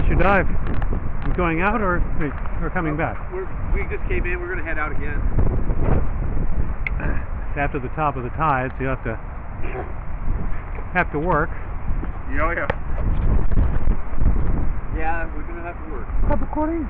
How's your dive? You going out or coming back? We just came in. We're going to head out again. It's after the top of the tide, so you have to work. Yeah, we're going to have to work. Stop recording.